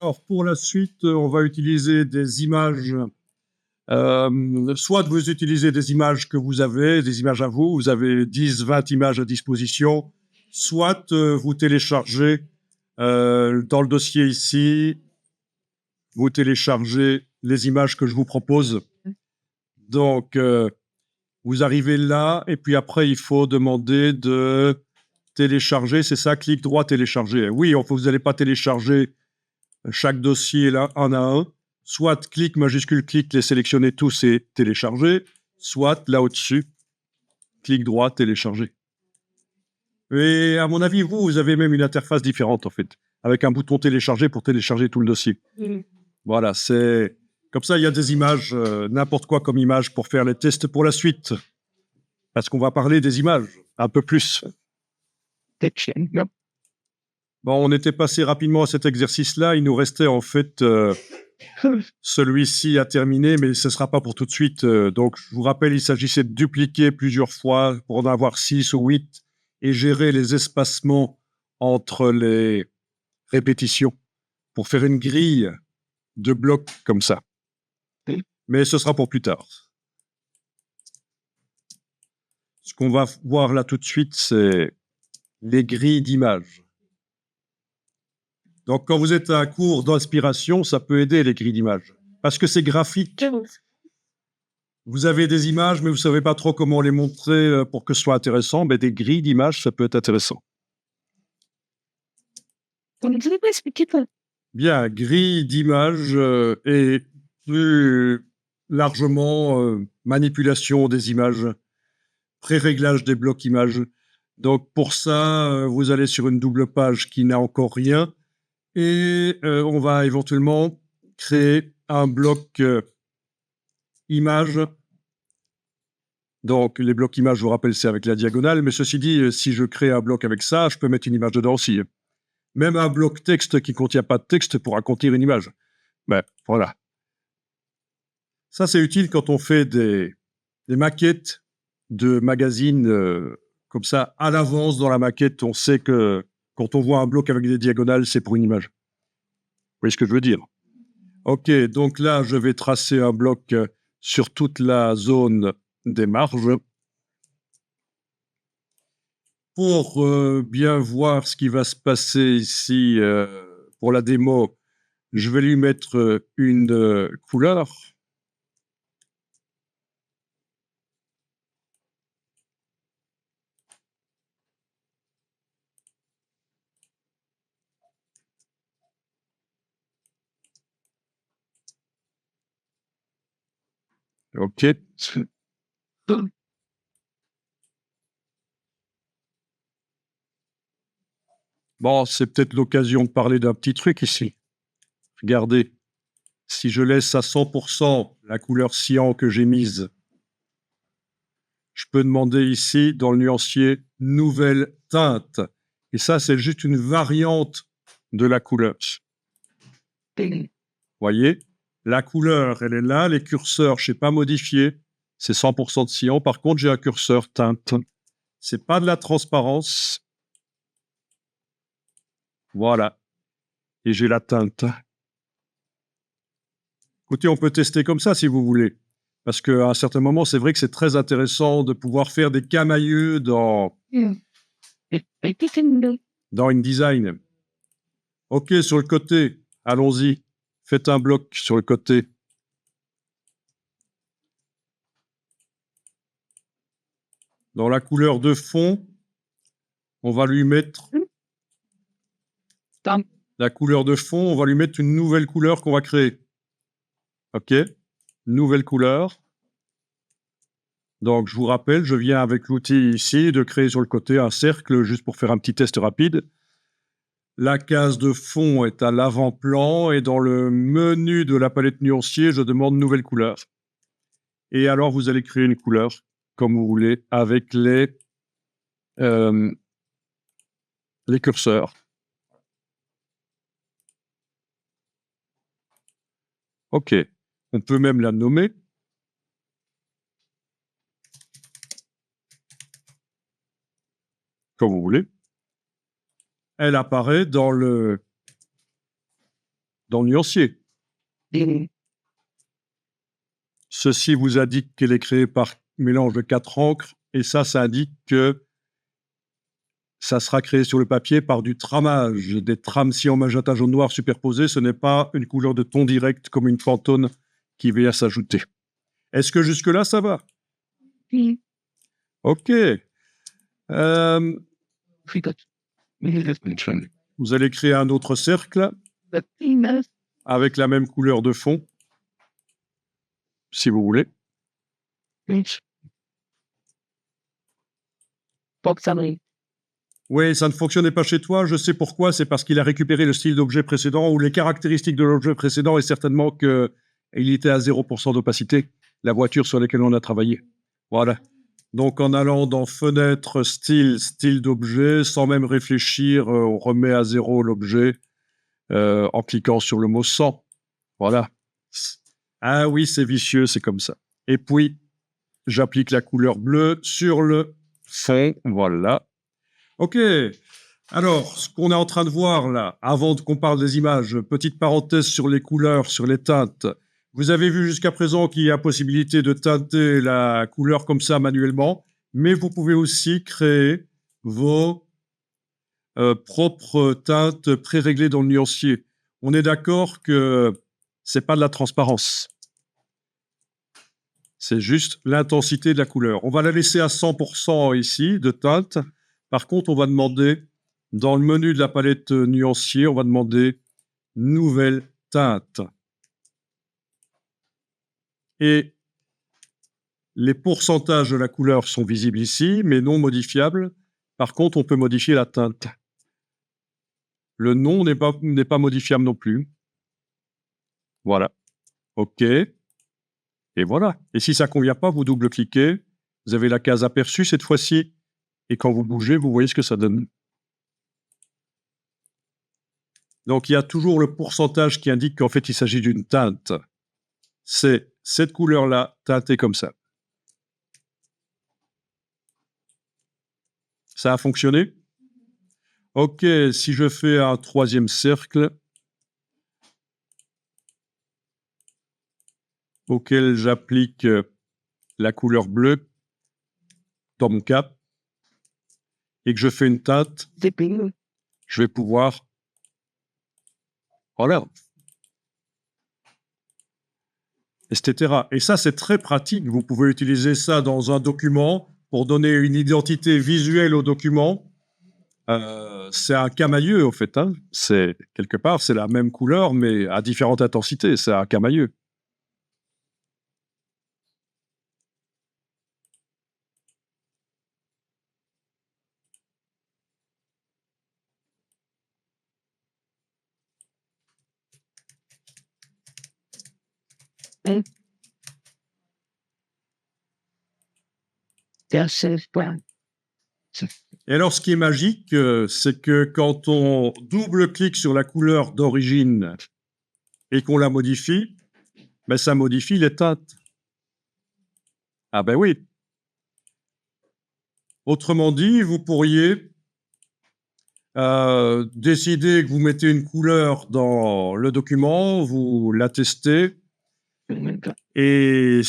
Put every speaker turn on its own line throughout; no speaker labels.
Alors, pour la suite, on va utiliser des images. Soit vous utilisez des images que vous avez, des images à vous, vous avez 10, 20 images à disposition, soit vous téléchargez dans le dossier ici, vous téléchargez les images que je vous propose. Donc, vous arrivez là, et puis après, il faut demander de télécharger, c'est ça, clic droit, télécharger. Oui, vous n'allez pas télécharger chaque dossier là, un à un. Soit clic majuscule, clic, les sélectionner tous et télécharger, soit là au-dessus, clic droit, télécharger. Et à mon avis, vous avez même une interface différente en fait, avec un bouton télécharger pour télécharger tout le dossier. Voilà, c'est comme ça, il y a des images, n'importe quoi comme image pour faire les tests pour la suite. Parce qu'on va parler des images un peu plus. Bon, on était passé rapidement à cet exercice-là. Il nous restait en fait celui-ci à terminer, mais ce ne sera pas pour tout de suite. Donc, je vous rappelle, il s'agissait de dupliquer plusieurs fois pour en avoir 6 ou 8 et gérer les espacements entre les répétitions pour faire une grille de blocs comme ça. Mais ce sera pour plus tard. Ce qu'on va voir là tout de suite, c'est les grilles d'images. Donc, quand vous êtes à un cours d'inspiration, ça peut aider les grilles d'images. Parce que c'est graphique. Vous avez des images, mais vous ne savez pas trop comment les montrer pour que ce soit intéressant. Mais des grilles d'images, ça peut être intéressant. Bien, grille d'images et plus largement manipulation des images, pré-réglage des blocs images. Donc, pour ça, vous allez sur une double page qui n'a encore rien et on va éventuellement créer un bloc image. Donc, les blocs images, je vous rappelle, c'est avec la diagonale. Mais ceci dit, si je crée un bloc avec ça, je peux mettre une image dedans aussi. Même un bloc texte qui ne contient pas de texte pourra contenir une image. Ben, voilà. Ça, c'est utile quand on fait des maquettes de magazines comme ça. À l'avance, dans la maquette, on sait que quand on voit un bloc avec des diagonales, c'est pour une image. Vous voyez ce que je veux dire? Ok, donc là, je vais tracer un bloc sur toute la zone des marges. Pour bien voir ce qui va se passer ici pour la démo, je vais lui mettre une couleur. Ok. Bon, c'est peut-être l'occasion de parler d'un petit truc ici. Regardez, si je laisse à 100% la couleur cyan que j'ai mise, je peux demander ici, dans le nuancier, nouvelle teinte. Et ça, c'est juste une variante de la couleur. Voyez, la couleur, elle est là, les curseurs, je ne sais pas modifier, c'est 100% de cyan. Par contre, j'ai un curseur teinte. C'est pas de la transparence. Voilà. Et j'ai la teinte. Écoutez, on peut tester comme ça si vous voulez. Parce qu'à un certain moment, c'est vrai que c'est très intéressant de pouvoir faire des camailleux dans InDesign. OK, sur le côté, allons-y. Faites un bloc sur le côté. Dans la couleur de fond, on va lui mettre... La couleur de fond, on va lui mettre une nouvelle couleur qu'on va créer. OK, nouvelle couleur. Donc, je vous rappelle, je viens avec l'outil ici de créer sur le côté un cercle juste pour faire un petit test rapide. La case de fond est à l'avant-plan et dans le menu de la palette nuancier, je demande nouvelle couleur. Et alors, vous allez créer une couleur comme vous voulez avec les curseurs. OK. On peut même la nommer. Comme vous voulez. Elle apparaît dans le dans le nuancier.
Mhm.
Ceci vous indique qu'elle est créée par mélange de 4 encres, et ça indique que ça sera créé sur le papier par du tramage, des trames cyan, magenta, jaune, noir superposés. Ce n'est pas une couleur de ton direct comme une Pantone qui vient s'ajouter. Est-ce que jusque-là, ça va?
Oui.
Ok.
Forgot.
Vous allez créer un autre cercle
The penis.
avec la même couleur de fond, si vous voulez.
Bitch. Fuck somebody.
Oui, ça ne fonctionnait pas chez toi. Je sais pourquoi. C'est parce qu'il a récupéré le style d'objet précédent ou les caractéristiques de l'objet précédent, et certainement qu'il était à 0% d'opacité, la voiture sur laquelle on a travaillé. Voilà. Donc, en allant dans fenêtre, style d'objet, sans même réfléchir, on remet à 0 l'objet en cliquant sur le mot sans. Voilà. Ah oui, c'est vicieux, c'est comme ça. Et puis, j'applique la couleur bleue sur le fond. Voilà. Ok. Alors, ce qu'on est en train de voir là, avant qu'on parle des images, petite parenthèse sur les couleurs, sur les teintes. Vous avez vu jusqu'à présent qu'il y a possibilité de teinter la couleur comme ça manuellement, mais vous pouvez aussi créer vos propres teintes pré-réglées dans le nuancier. On est d'accord que c'est pas de la transparence. C'est juste l'intensité de la couleur. On va la laisser à 100% ici, de teinte. Par contre, on va demander, dans le menu de la palette nuancier, on va demander Nouvelle teinte. Et les pourcentages de la couleur sont visibles ici, mais non modifiables. Par contre, on peut modifier la teinte. Le nom n'est pas modifiable non plus. Voilà. OK. Et voilà. Et si ça ne convient pas, vous double-cliquez. Vous avez la case aperçue cette fois-ci. Et quand vous bougez, vous voyez ce que ça donne. Donc, il y a toujours le pourcentage qui indique qu'en fait, il s'agit d'une teinte. C'est cette couleur-là, teintée comme ça. Ça a fonctionné? Ok, si je fais un troisième cercle auquel j'applique la couleur bleue, dans mon cas, et que je fais une teinte, je vais pouvoir... Voilà. Etc. Et ça, c'est très pratique. Vous pouvez utiliser ça dans un document pour donner une identité visuelle au document. C'est un camailleux, au fait. Hein. C'est, quelque part, c'est la même couleur, mais à différentes intensités. C'est un camailleux. Et alors, ce qui est magique, c'est que quand on double-clique sur la couleur d'origine et qu'on la modifie, ben, ça modifie les teintes. Ah ben oui. Autrement dit, vous pourriez décider que vous mettez une couleur dans le document, vous la testez, et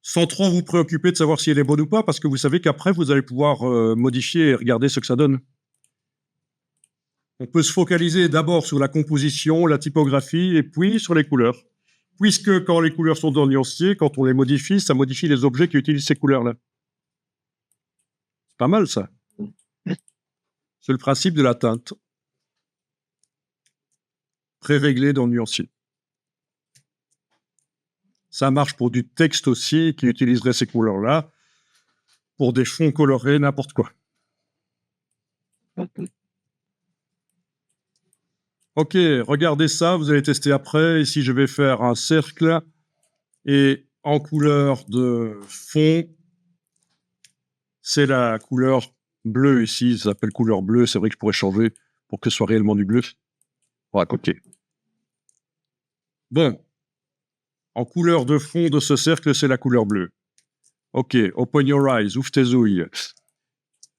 sans trop vous préoccuper de savoir si elle est bonne ou pas, parce que vous savez qu'après, vous allez pouvoir modifier et regarder ce que ça donne. On peut se focaliser d'abord sur la composition, la typographie, et puis sur les couleurs. Puisque quand les couleurs sont dans le nuancier, quand on les modifie, ça modifie les objets qui utilisent ces couleurs-là. C'est pas mal, ça. C'est le principe de la teinte. Pré-réglé dans le nuancier. Ça marche pour du texte aussi, qui utiliserait ces couleurs-là, pour des fonds colorés, n'importe quoi. Ok, regardez ça, vous allez tester après. Ici, je vais faire un cercle, et en couleur de fond, c'est la couleur bleue ici, ça s'appelle couleur bleue, c'est vrai que je pourrais changer pour que ce soit réellement du bleu. Voilà, ok. Bon, en couleur de fond de ce cercle, c'est la couleur bleue. Ok, open your eyes, ouvre tes ouilles.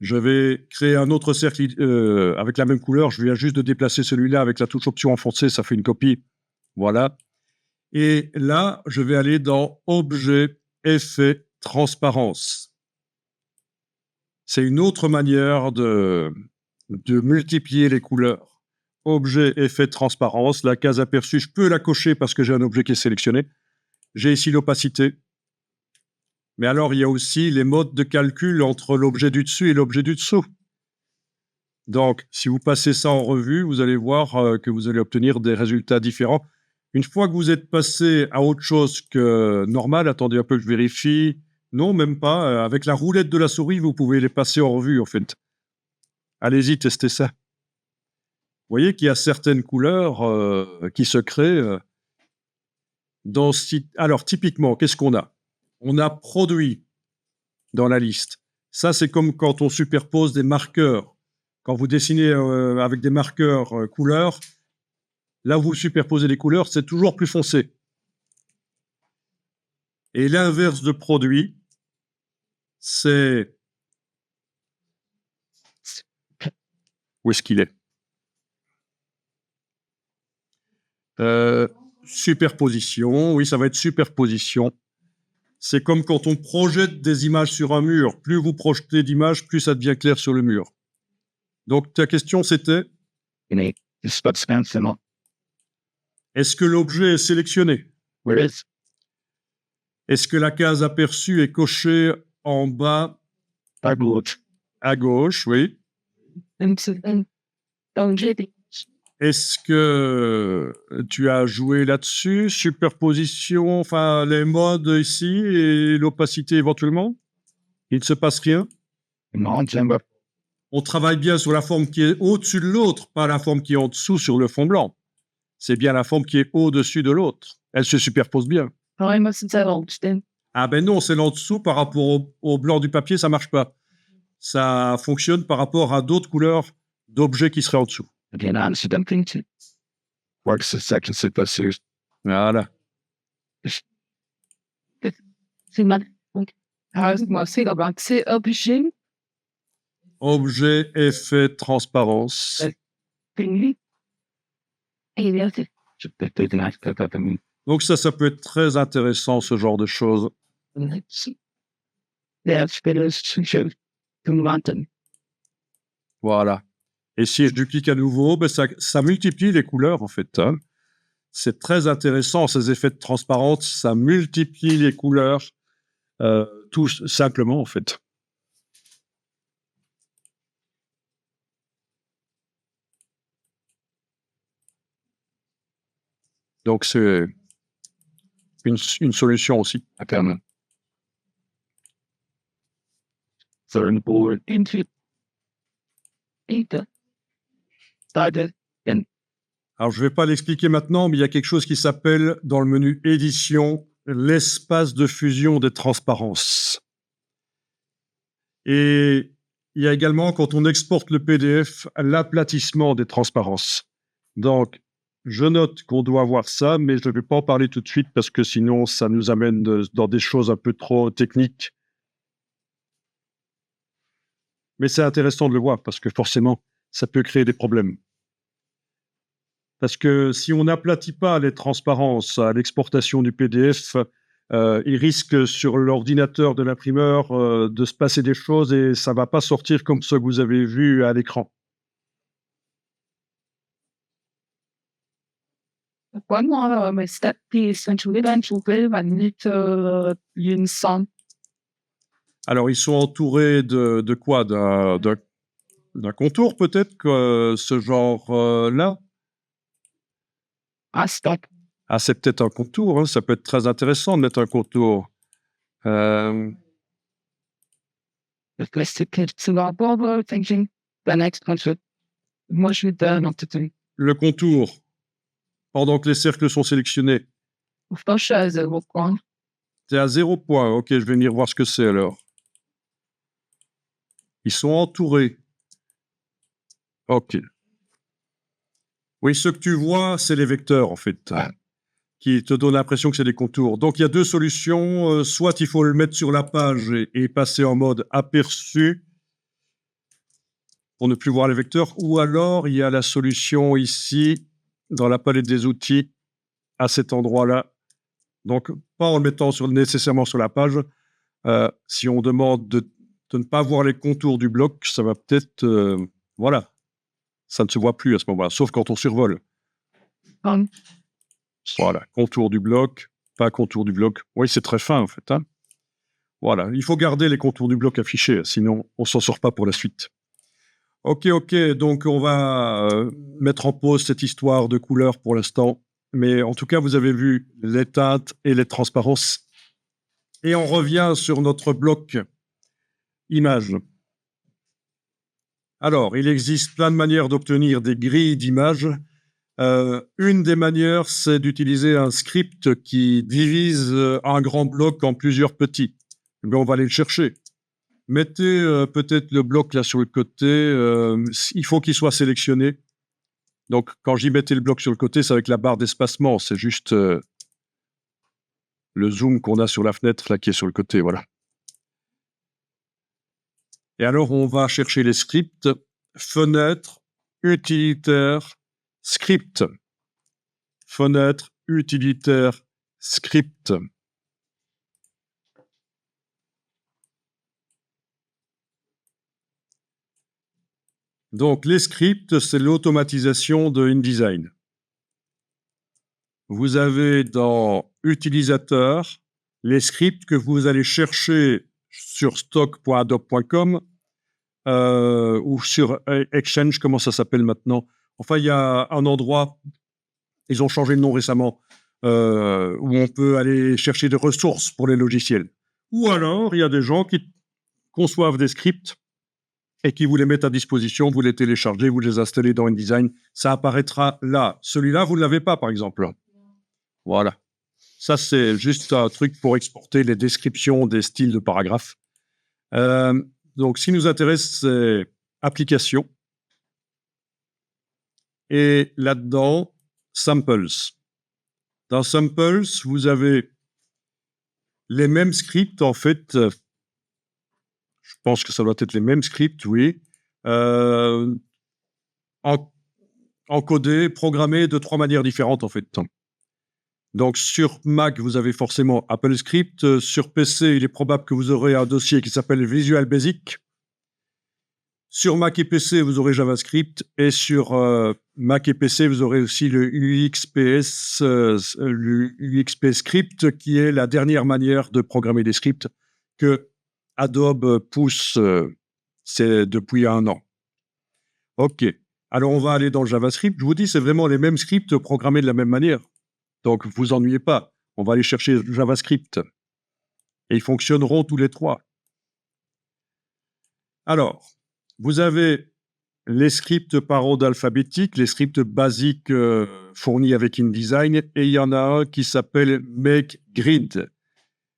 Je vais créer un autre cercle avec la même couleur, je viens juste de déplacer celui-là avec la touche option enfoncée, ça fait une copie. Voilà. Et là, je vais aller dans Objet, Effet, Transparence. C'est une autre manière de multiplier les couleurs. Objet, Effet, Transparence. La case aperçue, je peux la cocher parce que j'ai un objet qui est sélectionné. J'ai ici l'opacité. Mais alors, il y a aussi les modes de calcul entre l'objet du dessus et l'objet du dessous. Donc, si vous passez ça en revue, vous allez voir que vous allez obtenir des résultats différents. Une fois que vous êtes passé à autre chose que normal, attendez un peu que je vérifie. Non, même pas. Avec la roulette de la souris, vous pouvez les passer en revue, en fait. Allez-y, testez ça. Vous voyez qu'il y a certaines couleurs qui se créent. Alors, typiquement, qu'est-ce qu'on a? On a produit dans la liste. Ça, c'est comme quand on superpose des marqueurs. Quand vous dessinez avec des marqueurs couleurs, là où vous superposez les couleurs, c'est toujours plus foncé. Et l'inverse de produit, c'est... Où est-ce qu'il est, superposition, oui, ça va être superposition. C'est comme quand on projette des images sur un mur. Plus vous projetez d'images, plus ça devient clair sur le mur. Donc, ta question, c'était, est-ce que l'objet est sélectionné? Est-ce que la case aperçue est cochée en bas à gauche, oui. Est-ce que tu as joué là-dessus? Superposition, enfin, les modes ici et l'opacité éventuellement? Il ne se passe rien? On travaille bien sur la forme qui est au-dessus de l'autre, pas la forme qui est en dessous sur le fond blanc. C'est bien la forme qui est au-dessus de l'autre. Elle se superpose bien. Ah ben non, c'est l'en dessous par rapport au blanc du papier, ça marche pas. Ça fonctionne par rapport à d'autres couleurs d'objets qui seraient en dessous. Voilà. Objet, effet, transparence. Donc ça peut être très intéressant, ce genre de choses. Voilà. Et si je duplique à nouveau, ben ça multiplie les couleurs, en fait. Hein. C'est très intéressant, ces effets de transparence, ça multiplie les couleurs, tout simplement, en fait. Donc, c'est une solution aussi. Alors, je ne vais pas l'expliquer maintenant, mais il y a quelque chose qui s'appelle, dans le menu édition, l'espace de fusion des transparences. Et il y a également, quand on exporte le PDF, l'aplatissement des transparences. Donc, je note qu'on doit avoir ça, mais je ne vais pas en parler tout de suite parce que sinon, ça nous amène dans des choses un peu trop techniques. Mais c'est intéressant de le voir parce que forcément, ça peut créer des problèmes. Parce que si on n'aplatit pas les transparences à l'exportation du PDF, il risque sur l'ordinateur de l'imprimeur de se passer des choses et ça ne va pas sortir comme ce que vous avez vu à l'écran. Alors, ils sont entourés de quoi? D'un contour peut-être, ce genre-là? Ah, c'est peut-être un contour, hein. Ça peut être très intéressant de mettre un contour. Le contour, pendant que les cercles sont sélectionnés. C'est à 0 point. Ok, je vais venir voir ce que c'est alors. Ils sont entourés. Ok. Oui, ce que tu vois, c'est les vecteurs, en fait, qui te donnent l'impression que c'est des contours. Donc, il y a deux solutions. Soit il faut le mettre sur la page et passer en mode aperçu pour ne plus voir les vecteurs, ou alors il y a la solution ici, dans la palette des outils, à cet endroit-là. Donc, pas en le mettant nécessairement sur la page. Si on demande de ne pas voir les contours du bloc, ça va peut-être... voilà, ça ne se voit plus à ce moment-là, sauf quand on survole. Voilà, contour du bloc, pas contour du bloc. Oui, c'est très fin en fait. Hein. Voilà, il faut garder les contours du bloc affichés, sinon on s'en sort pas pour la suite. Ok, donc on va mettre en pause cette histoire de couleurs pour l'instant. Mais en tout cas, vous avez vu les teintes et les transparences. Et on revient sur notre bloc image. Alors, il existe plein de manières d'obtenir des grilles d'images. Une des manières, c'est d'utiliser un script qui divise un grand bloc en plusieurs petits. Mais on va aller le chercher. Mettez peut-être le bloc là sur le côté. Il faut qu'il soit sélectionné. Donc, quand j'y mettais le bloc sur le côté, c'est avec la barre d'espacement. C'est juste le zoom qu'on a sur la fenêtre là qui est sur le côté. Voilà. Et alors, on va chercher les scripts. Fenêtre, utilitaire, script. Fenêtre, utilitaire, script. Donc, les scripts, c'est l'automatisation de InDesign. Vous avez dans Utilisateur les scripts que vous allez chercher sur stock.adobe.com ou sur Exchange, comment ça s'appelle maintenant. Enfin, il y a un endroit, ils ont changé de nom récemment, où on peut aller chercher des ressources pour les logiciels. Ou alors, il y a des gens qui conçoivent des scripts et qui vous les mettent à disposition, vous les téléchargez, vous les installez dans InDesign, ça apparaîtra là. Celui-là, vous ne l'avez pas, par exemple. Voilà. Ça, c'est juste un truc pour exporter les descriptions des styles de paragraphes. Donc, ce qui nous intéresse, c'est application. Et là-dedans, samples. Dans samples, vous avez les mêmes scripts, en fait. Je pense que ça doit être les mêmes scripts, oui. Encodés, programmés de 3 manières différentes, en fait. Donc, sur Mac, vous avez forcément AppleScript. Sur PC, il est probable que vous aurez un dossier qui s'appelle Visual Basic. Sur Mac et PC, vous aurez JavaScript. Et sur Mac et PC, vous aurez aussi le UXP Script, qui est la dernière manière de programmer des scripts que Adobe pousse c'est depuis 1 an. OK. Alors, on va aller dans le JavaScript. Je vous dis, c'est vraiment les mêmes scripts programmés de la même manière. Donc, vous vous ennuyez pas. On va aller chercher JavaScript. Et ils fonctionneront tous les 3. Alors, vous avez les scripts par ordre alphabétique, les scripts basiques fournis avec InDesign, et il y en a un qui s'appelle MakeGrid.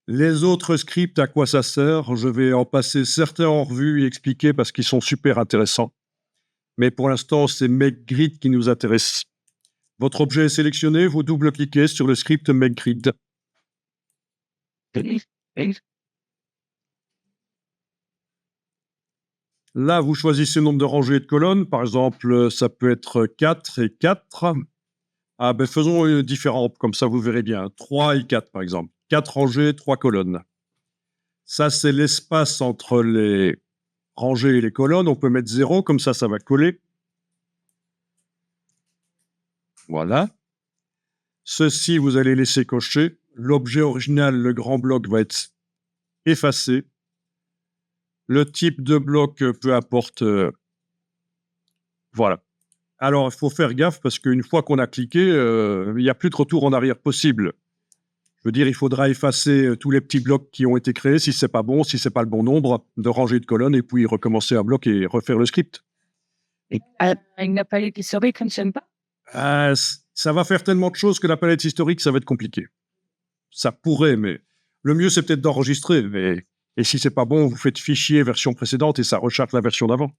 Les autres scripts, à quoi ça sert? Je vais en passer certains en revue et expliquer parce qu'ils sont super intéressants. Mais pour l'instant, c'est MakeGrid qui nous intéresse. Votre objet est sélectionné, vous double-cliquez sur le script MakeGrid. Là, vous choisissez le nombre de rangées et de colonnes. Par exemple, ça peut être 4 et 4. Ah ben faisons différents, comme ça vous verrez bien. 3 et 4, par exemple. 4 rangées, 3 colonnes. Ça, c'est l'espace entre les rangées et les colonnes. On peut mettre 0, comme ça va coller. Voilà. Ceci, vous allez laisser cocher. L'objet original, le grand bloc, va être effacé. Le type de bloc, peu importe. Voilà. Alors, il faut faire gaffe parce qu'une fois qu'on a cliqué, il n'y a plus de retour en arrière possible. Je veux dire, il faudra effacer tous les petits blocs qui ont été créés si c'est pas bon, si c'est pas le bon nombre de rangées de colonnes, et puis recommencer un bloc et refaire le script.
Et une palette historique ne fonctionne pas?
Ça va faire tellement de choses que la palette historique, ça va être compliqué. Ça pourrait, mais le mieux, c'est peut-être d'enregistrer. Et si c'est pas bon, vous faites fichier version précédente et ça recharge la version d'avant.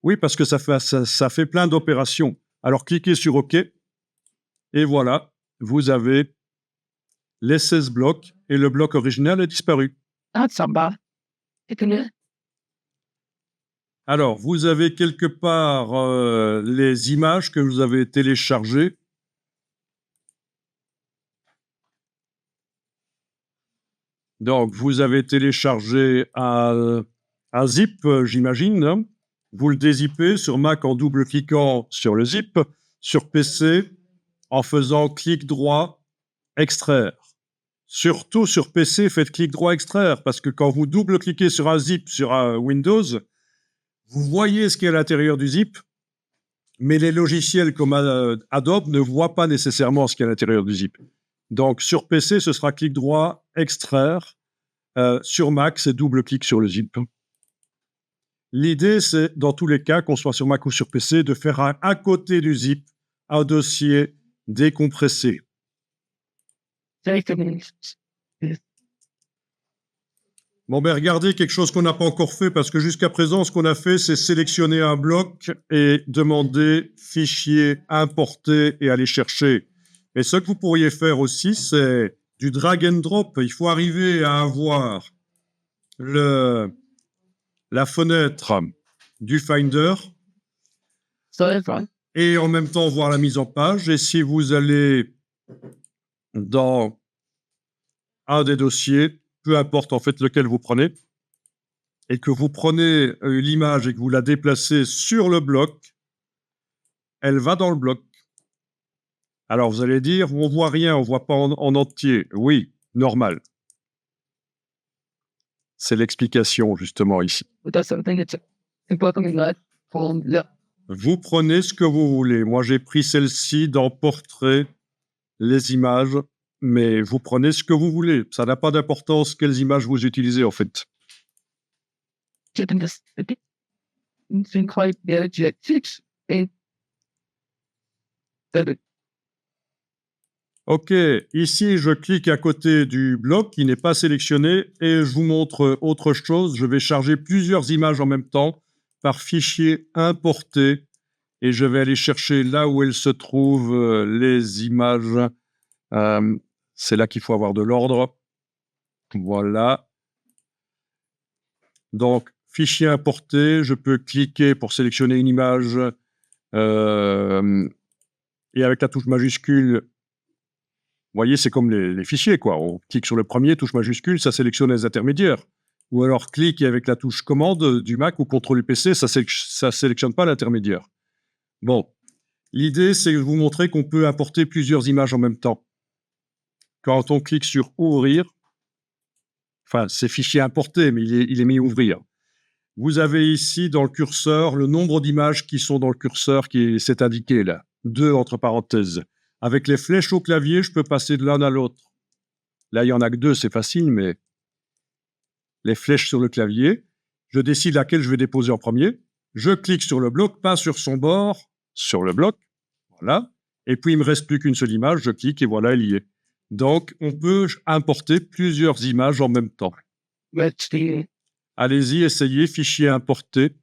Oui, parce que ça fait plein d'opérations. Alors, cliquez sur OK. Et voilà, vous avez les 16 blocs et le bloc original est disparu.
Ah, ça va.
Alors, vous avez quelque part les images que vous avez téléchargées. Donc, vous avez téléchargé un zip, j'imagine, hein. Vous le dézippez sur Mac en double-cliquant sur le zip, sur PC en faisant clic droit, extraire. Surtout sur PC, faites clic droit, extraire, parce que quand vous double-cliquez sur un zip sur un Windows, vous voyez ce qu'il y a à l'intérieur du zip, mais les logiciels comme Adobe ne voient pas nécessairement ce qu'il y a à l'intérieur du zip. Donc, sur PC, ce sera clic droit, extraire. Sur Mac, c'est double-clic sur le zip. L'idée, c'est, dans tous les cas, qu'on soit sur Mac ou sur PC, de faire à côté du zip un dossier décompressé. Bon, ben regardez quelque chose qu'on n'a pas encore fait, parce que jusqu'à présent, ce qu'on a fait, c'est sélectionner un bloc et demander fichier, importer et aller chercher. Et ce que vous pourriez faire aussi, c'est du drag and drop. Il faut arriver à avoir la fenêtre du Finder et en même temps voir la mise en page. Et si vous allez dans un des dossiers, peu importe en fait lequel vous prenez, et que vous prenez l'image et que vous la déplacez sur le bloc, elle va dans le bloc. Alors vous allez dire, on voit rien, on voit pas en entier. Oui, normal. C'est l'explication justement ici. Vous prenez ce que vous voulez. Moi, j'ai pris celle-ci dans Portrait, les images, mais vous prenez ce que vous voulez. Ça n'a pas d'importance quelles images vous utilisez, en fait. OK, ici, je clique à côté du bloc qui n'est pas sélectionné et je vous montre autre chose. Je vais charger plusieurs images en même temps par fichier importé et je vais aller chercher là où elles se trouvent, les images. C'est là qu'il faut avoir de l'ordre. Voilà. Donc, fichier importé, je peux cliquer pour sélectionner une image et avec la touche majuscule, vous voyez, c'est comme les fichiers, quoi. On clique sur le premier, touche majuscule, ça sélectionne les intermédiaires. Ou alors, clique et avec la touche commande du Mac ou contrôle du PC, ça sélectionne pas l'intermédiaire. Bon, l'idée, c'est de vous montrer qu'on peut importer plusieurs images en même temps. Quand on clique sur ouvrir, enfin, c'est fichier importé, mais il est mis ouvrir. Vous avez ici dans le curseur le nombre d'images qui sont dans le curseur qui s'est indiqué là, 2 entre parenthèses. Avec les flèches au clavier, je peux passer de l'un à l'autre. Là, il y en a que 2, c'est facile, mais les flèches sur le clavier, je décide laquelle je vais déposer en premier. Je clique sur le bloc, pas sur son bord, sur le bloc, voilà. Et puis, il me reste plus qu'une seule image, je clique et voilà, elle y est. Donc, on peut importer plusieurs images en même temps. Allez-y, essayez, fichier importé.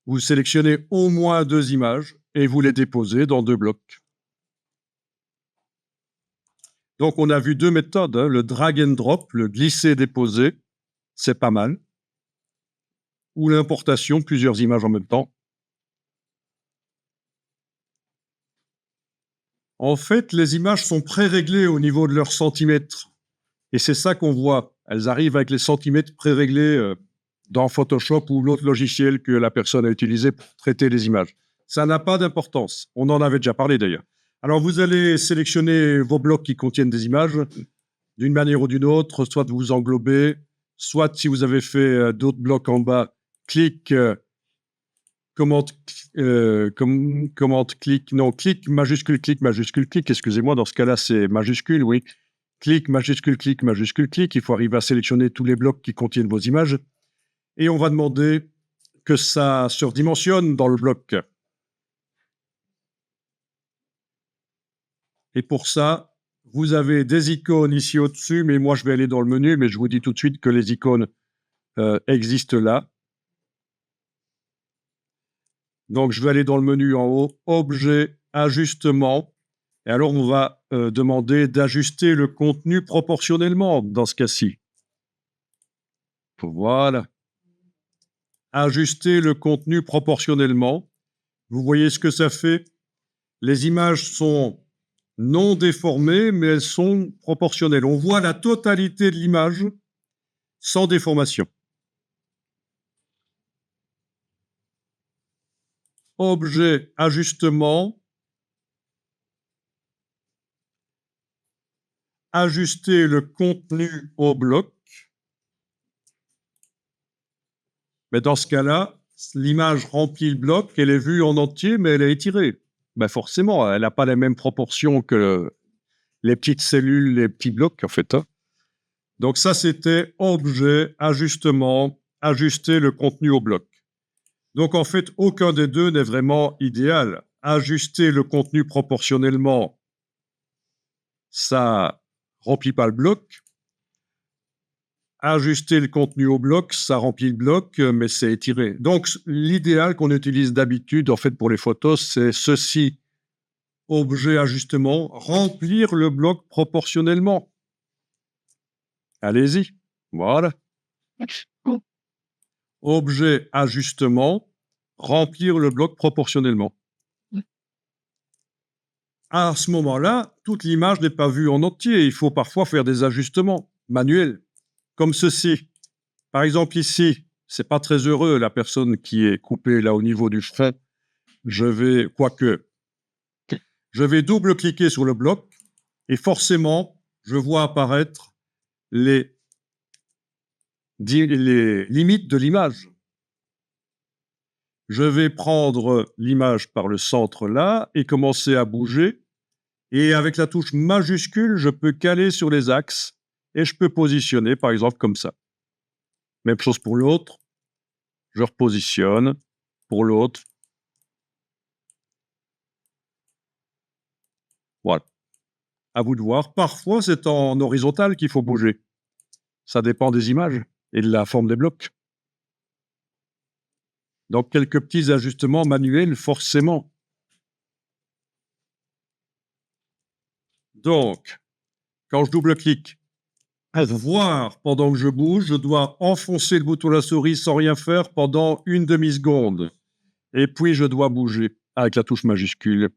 Vous sélectionnez au moins 2 images et vous les déposez dans 2 blocs. Donc, on a vu 2 méthodes, hein, le drag and drop, le glisser-déposer, c'est pas mal. Ou l'importation, plusieurs images en même temps. En fait, les images sont pré-réglées au niveau de leurs centimètres. Et c'est ça qu'on voit. Elles arrivent avec les centimètres pré-réglés dans Photoshop ou l'autre logiciel que la personne a utilisé pour traiter les images. Ça n'a pas d'importance. On en avait déjà parlé d'ailleurs. Alors, vous allez sélectionner vos blocs qui contiennent des images d'une manière ou d'une autre, soit vous englobez, soit si vous avez fait d'autres blocs en bas, clic, commande, clic, majuscule, clic, excusez-moi, dans ce cas-là, c'est majuscule, oui. Clic, majuscule, clic, il faut arriver à sélectionner tous les blocs qui contiennent vos images. Et on va demander que ça surdimensionne dans le bloc. Et pour ça, vous avez des icônes ici au-dessus, mais moi, je vais aller dans le menu, mais je vous dis tout de suite que les icônes existent là. Donc, je vais aller dans le menu en haut, Objet, Ajustement. Et alors, on va demander d'ajuster le contenu proportionnellement dans ce cas-ci. Voilà. Ajuster le contenu proportionnellement. Vous voyez ce que ça fait? Les images sont non déformées, mais elles sont proportionnelles. On voit la totalité de l'image sans déformation. Objet, ajustement, ajuster le contenu au bloc. Mais dans ce cas-là, l'image remplit le bloc, elle est vue en entier, mais elle est étirée. Ben forcément, elle n'a pas les mêmes proportions que les petites cellules, les petits blocs, en fait. Hein. Donc ça, c'était objet, ajustement, ajuster le contenu au bloc. Donc en fait, aucun des deux n'est vraiment idéal. Ajuster le contenu proportionnellement, ça remplit pas le bloc. Ajuster le contenu au bloc, ça remplit le bloc, mais c'est étiré. Donc, l'idéal qu'on utilise d'habitude, en fait, pour les photos, c'est ceci. Objet, ajustement, remplir le bloc proportionnellement. Allez-y. Voilà. Objet, ajustement, remplir le bloc proportionnellement. À ce moment-là, toute l'image n'est pas vue en entier. Il faut parfois faire des ajustements manuels. Comme ceci. Par exemple, ici, c'est pas très heureux, la personne qui est coupée là au niveau du front. Je vais double-cliquer sur le bloc et forcément, je vois apparaître les limites de l'image. Je vais prendre l'image par le centre là et commencer à bouger. Et avec la touche majuscule, je peux caler sur les axes et je peux positionner, par exemple, comme ça. Même chose pour l'autre. Je repositionne pour l'autre. Voilà. À vous de voir. Parfois, c'est en horizontal qu'il faut bouger. Ça dépend des images et de la forme des blocs. Donc, quelques petits ajustements manuels, forcément. Donc, quand je double-clique, pour voir pendant que je bouge, je dois enfoncer le bouton de la souris sans rien faire pendant une demi-seconde. Et puis, je dois bouger avec la touche majuscule.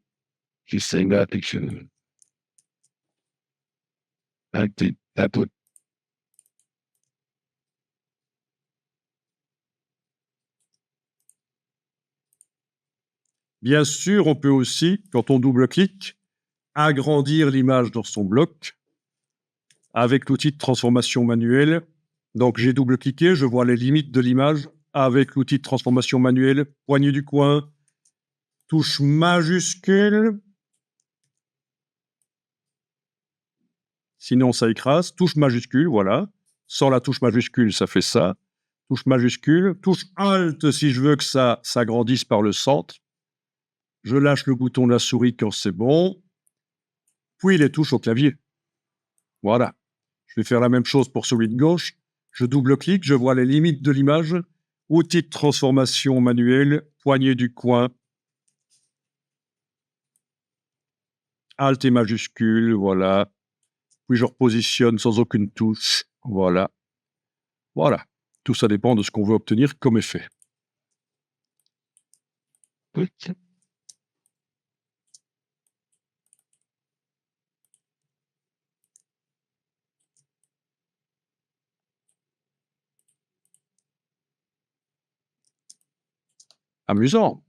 Bien sûr, on peut aussi, quand on double-clique, agrandir l'image dans son bloc avec l'outil de transformation manuelle. Donc, j'ai double-cliqué, je vois les limites de l'image avec l'outil de transformation manuelle, poignée du coin, touche majuscule. Sinon, ça écrase. Touche majuscule, voilà. Sans la touche majuscule, ça fait ça. Touche majuscule. Touche Alt si je veux que ça s'agrandisse par le centre. Je lâche le bouton de la souris quand c'est bon. Puis les touches au clavier. Voilà. Je vais faire la même chose pour celui de gauche. Je double-clique, je vois les limites de l'image. Outil de transformation manuelle, poignée du coin. Alt et majuscule, voilà. Puis je repositionne sans aucune touche. Voilà. Voilà. Tout ça dépend de ce qu'on veut obtenir comme effet. Amusant.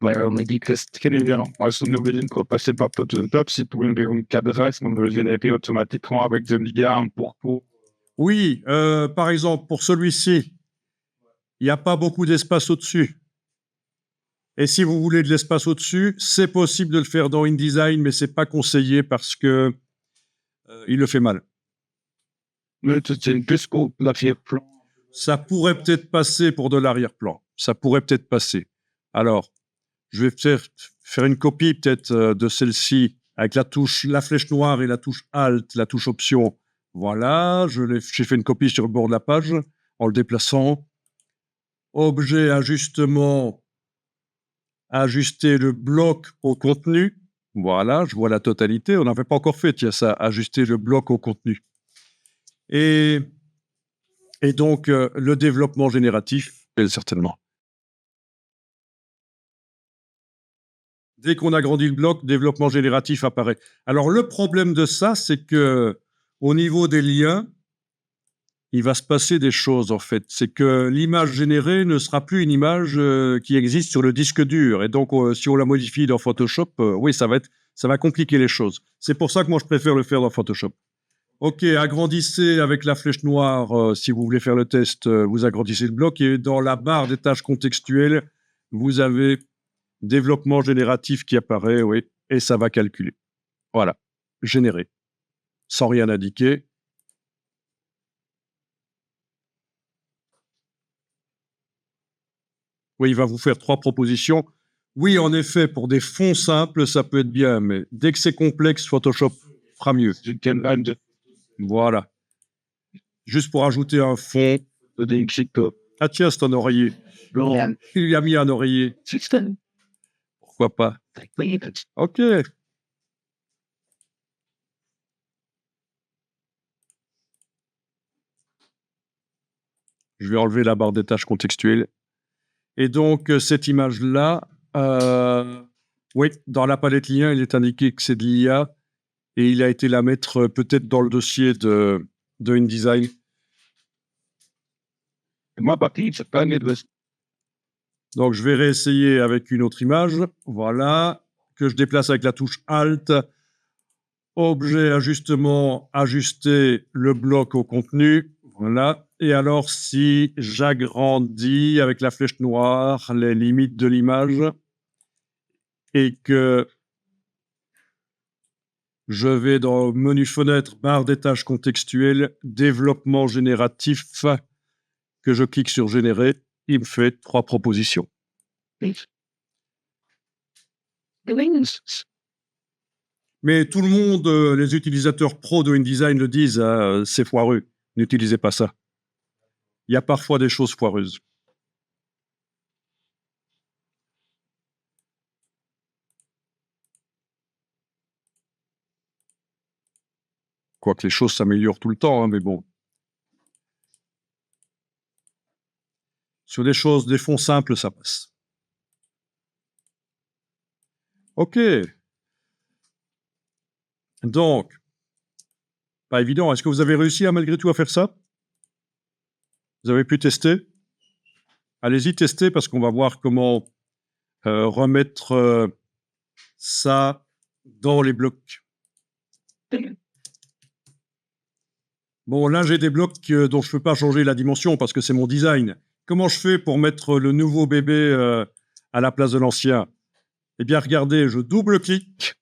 On m'a dit que c'était bien. Si nous voulions passer par Photoshop, c'est pour une cadrage qu'on veut générer automatiquement avec des milliards pour tout.
Oui, par exemple, pour celui-ci, il n'y a pas beaucoup d'espace au-dessus. Et si vous voulez de l'espace au-dessus, c'est possible de le faire dans InDesign, mais c'est pas conseillé parce que il le fait mal.
Mais c'est une puce pour l'arrière-plan.
Ça pourrait peut-être passer pour de l'arrière-plan. Ça pourrait peut-être passer. Alors, je vais faire une copie peut-être de celle-ci avec la flèche noire et la touche Alt, la touche Option. Voilà, j'ai fait une copie sur le bord de la page en le déplaçant. Objet, ajustement, ajuster le bloc au contenu. Voilà, je vois la totalité. On n'avait pas encore fait, tiens ça, ajuster le bloc au contenu. Et Et donc, le développement génératif, certainement. Dès qu'on agrandit le bloc, développement génératif apparaît. Alors, le problème de ça, c'est que au niveau des liens, il va se passer des choses, en fait. C'est que l'image générée ne sera plus une image qui existe sur le disque dur. Et donc, si on la modifie dans Photoshop, oui, ça va compliquer les choses. C'est pour ça que moi, je préfère le faire dans Photoshop. OK, agrandissez avec la flèche noire. Si vous voulez faire le test, vous agrandissez le bloc. Et dans la barre des tâches contextuelles, vous avez développement génératif qui apparaît, oui, et ça va calculer. Voilà, générer, sans rien indiquer. Oui, il va vous faire 3 propositions. Oui, en effet, pour des fonds simples, ça peut être bien, mais dès que c'est complexe, Photoshop fera mieux. Voilà. Juste pour ajouter un fond. Ah tiens, c'est un oreiller. Il lui a mis un oreiller. Pourquoi pas? OK. Je vais enlever la barre des tâches contextuelles. Et donc, cette image-là, oui, dans la palette lien, il est indiqué que c'est de l'IA et il a été la mettre peut-être dans le dossier de InDesign. Donc, je vais réessayer avec une autre image. Voilà, que je déplace avec la touche Alt. Objet, ajustement, ajuster le bloc au contenu. Voilà. Et alors, si j'agrandis avec la flèche noire les limites de l'image et que je vais dans menu fenêtre, barre des tâches contextuelles, développement génératif, que je clique sur générer, il me fait 3 propositions. Mais tout le monde, les utilisateurs pro de InDesign le disent, c'est foireux, n'utilisez pas ça. Il y a parfois des choses foireuses. Quoique les choses s'améliorent tout le temps, hein, mais bon. Sur des choses, des fonds simples, ça passe. OK. Donc, pas évident. Est-ce que vous avez réussi malgré tout à faire ça? Vous avez pu tester? Allez-y, testez, parce qu'on va voir comment remettre ça dans les blocs. Bon, là, j'ai des blocs dont je ne peux pas changer la dimension parce que c'est mon design. Comment je fais pour mettre le nouveau bébé à la place de l'ancien? Eh bien, regardez, je double-clique.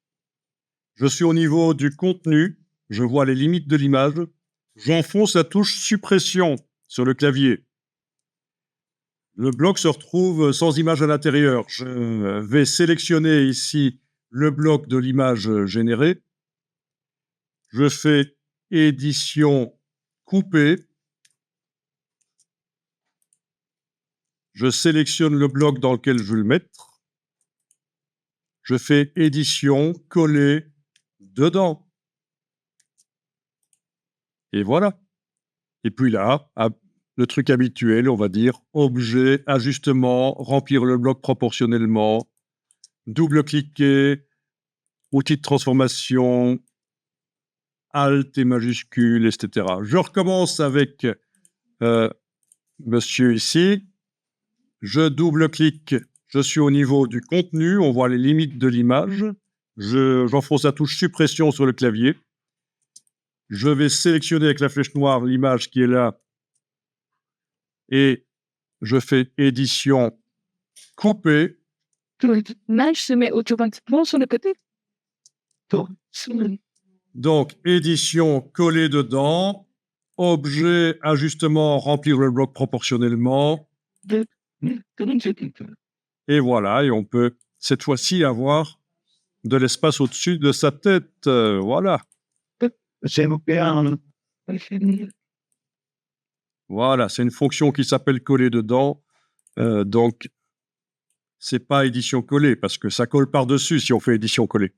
Je suis au niveau du contenu. Je vois les limites de l'image. J'enfonce la touche suppression sur le clavier. Le bloc se retrouve sans image à l'intérieur. Je vais sélectionner ici le bloc de l'image générée. Je fais édition couper. Je sélectionne le bloc dans lequel je veux le mettre. Je fais édition coller dedans. Et voilà. Et puis là, le truc habituel, on va dire, objet, ajustement, remplir le bloc proportionnellement, double-cliquer, outil de transformation, Alt et majuscule, etc. Je recommence avec monsieur ici. Je double-clique, je suis au niveau du contenu, on voit les limites de l'image. J'enfonce la touche suppression sur le clavier. Je vais sélectionner avec la flèche noire l'image qui est là et je fais édition couper.
L'image se met automatiquement sur le côté.
Donc, édition coller dedans, objet, ajustement, remplir le bloc proportionnellement. Et voilà, et on peut cette fois-ci avoir de l'espace au-dessus de sa tête. Voilà. Voilà, c'est une fonction qui s'appelle coller dedans. Donc, c'est pas édition coller parce que ça colle par-dessus si on fait édition coller.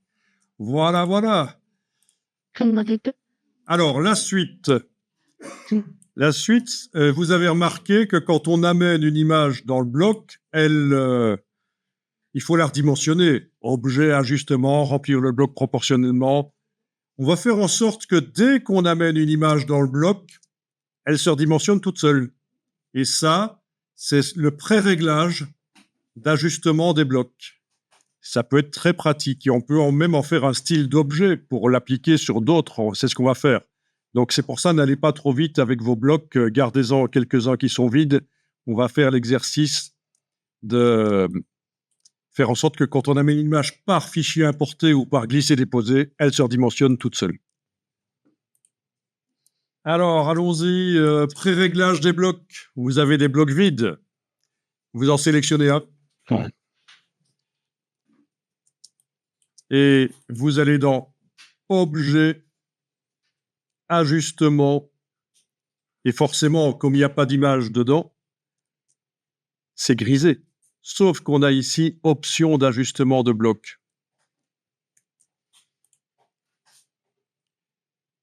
Voilà, voilà. Alors, la suite. La suite, vous avez remarqué que quand on amène une image dans le bloc, il faut la redimensionner. Objet, ajustement, remplir le bloc proportionnellement. On va faire en sorte que dès qu'on amène une image dans le bloc, elle se redimensionne toute seule. Et ça, c'est le pré-réglage d'ajustement des blocs. Ça peut être très pratique et on peut même en faire un style d'objet pour l'appliquer sur d'autres. C'est ce qu'on va faire. Donc, c'est pour ça, n'allez pas trop vite avec vos blocs. Gardez-en quelques-uns qui sont vides. On va faire l'exercice de faire en sorte que quand on amène une image par fichier importé ou par glisser-déposer, elle se redimensionne toute seule. Alors, allons-y. Pré-réglage des blocs. Vous avez des blocs vides. Vous en sélectionnez un.
Ouais.
Et vous allez dans Objet, Ajustement. Et forcément, comme il n'y a pas d'image dedans, c'est grisé. Sauf qu'on a ici Option d'ajustement de bloc.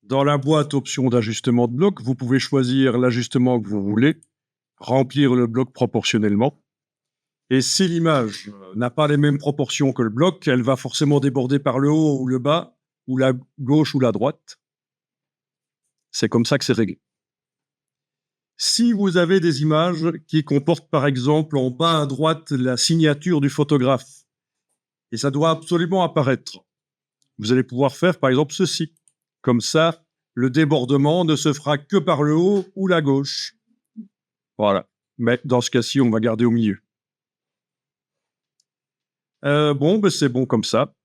Dans la boîte Option d'ajustement de bloc, vous pouvez choisir l'ajustement que vous voulez, remplir le bloc proportionnellement. Et si l'image n'a pas les mêmes proportions que le bloc, elle va forcément déborder par le haut ou le bas, ou la gauche ou la droite. C'est comme ça que c'est réglé. Si vous avez des images qui comportent par exemple en bas à droite la signature du photographe, et ça doit absolument apparaître, vous allez pouvoir faire par exemple ceci. Comme ça, le débordement ne se fera que par le haut ou la gauche. Voilà. Mais dans ce cas-ci, on va garder au milieu. C'est bon comme ça.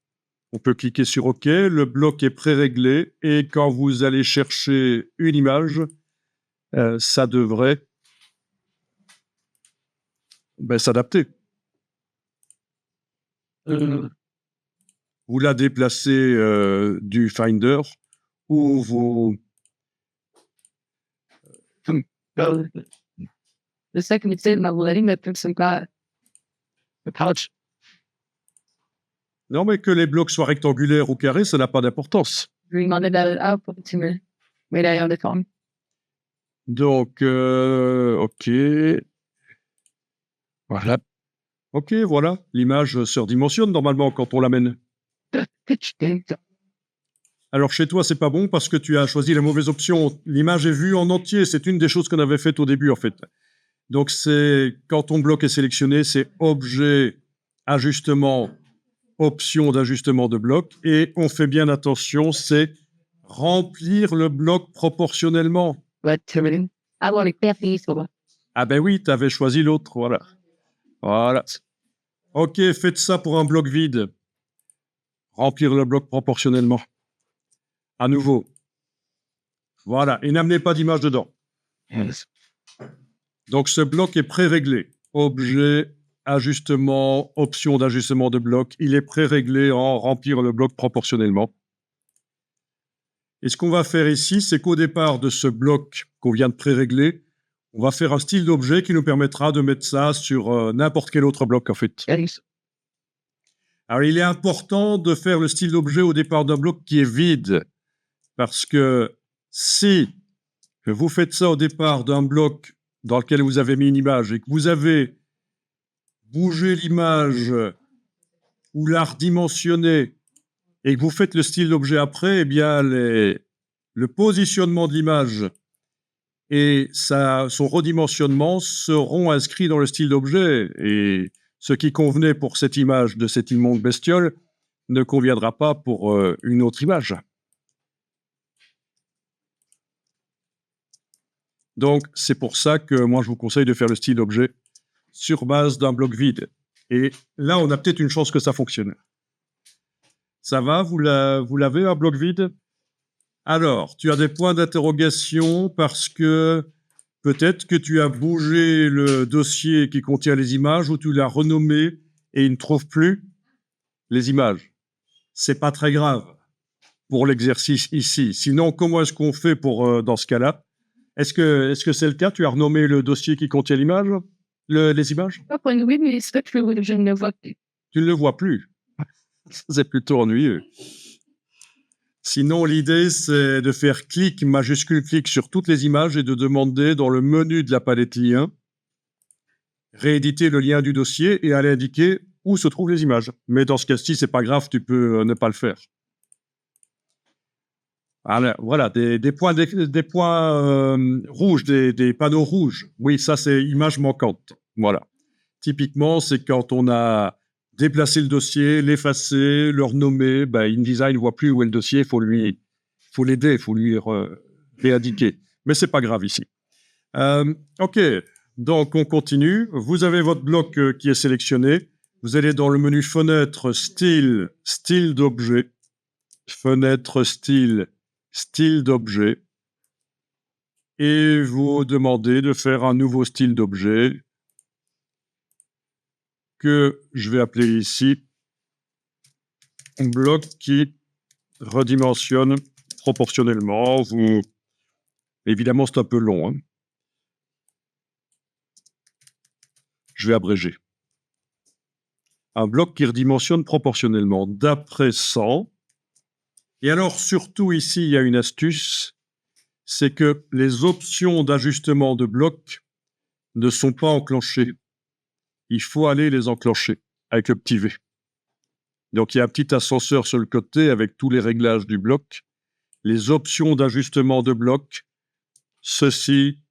On peut cliquer sur OK. Le bloc est pré-réglé. Et quand vous allez chercher une image, ça devrait s'adapter. Vous la déplacez du Finder ou vous...
The second it's in, I'm letting the person got
The pouch.
Non, mais que les blocs soient rectangulaires ou carrés, ça n'a pas d'importance.
green on it out to me. Wait, I on the phone.
Donc, OK.
Voilà.
OK, voilà. L'image se redimensionne normalement quand on l'amène. Alors, chez toi, c'est pas bon parce que tu as choisi la mauvaise option. L'image est vue en entier. C'est une des choses qu'on avait faites au début, en fait. Donc, c'est quand ton bloc est sélectionné, c'est Objet, Ajustement, Option d'ajustement de bloc. Et on fait bien attention, c'est remplir le bloc proportionnellement.
But I want to get these over.
Ah ben oui, tu avais choisi l'autre, voilà. Voilà. OK, faites ça pour un bloc vide. Remplir le bloc proportionnellement. À nouveau. Voilà, et n'amenez pas d'image dedans.
Yes.
Donc ce bloc est pré-réglé. Objet, ajustement, option d'ajustement de bloc. Il est pré-réglé en remplir le bloc proportionnellement. Et ce qu'on va faire ici, c'est qu'au départ de ce bloc qu'on vient de pré-régler, on va faire un style d'objet qui nous permettra de mettre ça sur n'importe quel autre bloc, en fait.
Yes.
Alors, il est important de faire le style d'objet au départ d'un bloc qui est vide. Parce que si vous faites ça au départ d'un bloc dans lequel vous avez mis une image et que vous avez bougé l'image ou la redimensionné et que vous faites le style d'objet après, eh bien, le positionnement de l'image et son redimensionnement seront inscrits dans le style d'objet. Et ce qui convenait pour cette image de cette immonde bestiole ne conviendra pas pour une autre image. Donc, c'est pour ça que moi, je vous conseille de faire le style d'objet sur base d'un bloc vide. Et là, on a peut-être une chance que ça fonctionne. Ça va, vous l'avez, un bloc vide? Alors, tu as des points d'interrogation parce que peut-être que tu as bougé le dossier qui contient les images ou tu l'as renommé et il ne trouve plus les images. C'est pas très grave pour l'exercice ici. Sinon, comment est-ce qu'on fait pour dans ce cas-là? Est-ce que c'est le cas? Tu as renommé le dossier qui contient l'image, les images?
Oui, mais c'est que je ne vois plus.
Tu ne le vois plus. C'est plutôt ennuyeux. Sinon, l'idée, c'est de faire clic, majuscule clic sur toutes les images et de demander dans le menu de la palette lien, rééditer le lien du dossier et aller indiquer où se trouvent les images. Mais dans ce cas-ci, c'est pas grave, tu peux ne pas le faire. Voilà, des points, rouges, des panneaux rouges. Oui, ça, c'est image manquante. Voilà. Typiquement, c'est quand on a déplacé le dossier, l'effacer, le renommer, InDesign ne voit plus où est le dossier, il faut l'aider, il faut lui réindiquer. Mais c'est pas grave ici. OK, donc on continue. Vous avez votre bloc qui est sélectionné. Vous allez dans le menu fenêtre, style, style d'objet. Fenêtre, style, style d'objet. Et vous demandez de faire un nouveau style d'objet que je vais appeler ici bloc qui redimensionne proportionnellement. Évidemment, c'est un peu long, hein. Je vais abréger. Un bloc qui redimensionne proportionnellement d'après 100. Et alors, surtout ici, il y a une astuce, c'est que les options d'ajustement de bloc ne sont pas enclenchées. Il faut aller les enclencher avec le petit V. Donc, il y a un petit ascenseur sur le côté avec tous les réglages du bloc. Les options d'ajustement de bloc, ceci